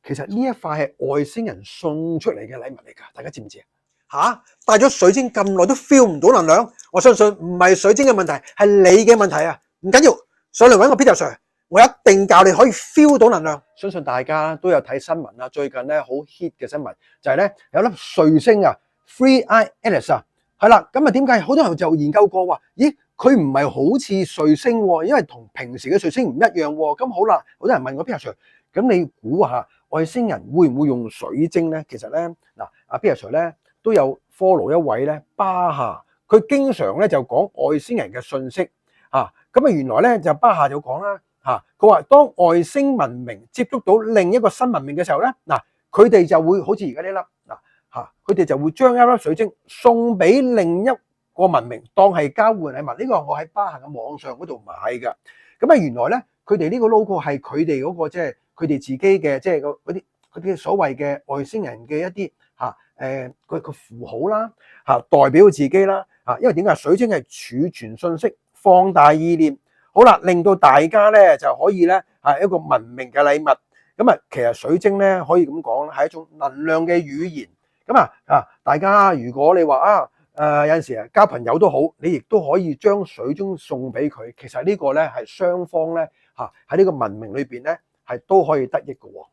其實呢一塊係外星人送出嚟嘅禮物嚟㗎，大家知唔知啊？戴咗水晶咁耐都 feel 唔到能量，我相信唔係水晶嘅問題，係你嘅問題啊！唔緊要，上嚟揾我 Peter Sir， 我一定教你可以 feel 到能量。相信大家都有睇新聞啦，最近咧好 hit 嘅新聞就係咧有粒彗星啊 ，Three Eye Atlas 啊，係啦，咁啊點解好多人就研究過話，咦佢唔係好似彗星喎，因為同平時嘅彗星唔一樣喎。咁好啦，好多人問我 Peter Sir， 咁你估下外星人會唔會用水晶咧？其實咧嗱，阿 Peter Sir 咧都有 follow 一位咧巴夏，佢經常咧就講外星人嘅信息啊。咁啊原來咧就巴夏就講啦嚇，佢話當外星文明接觸到另一個新文明嘅時候咧，嗱佢哋就會好似而家呢粒嗱嚇，佢哋就會將一粒水晶送俾另一個文明當係交換禮物。呢個我喺巴夏嘅網上嗰度買㗎。咁啊原來咧佢哋呢個 logo 係佢哋嗰個即係佢哋自己嘅即係嗰啲所謂嘅外星人嘅一啲個符號啦嚇，代表自己啦嚇。因為點解水晶係儲存信息、放大意念，好啦，令到大家咧就可以咧一個文明嘅禮物。咁啊，其實水晶咧可以咁講係一種能量嘅語言。咁大家如果你話有陣時交朋友都好，你亦都可以將水晶送俾佢。其實呢個咧係雙方咧喺呢個文明裏邊咧係都可以得益嘅喎。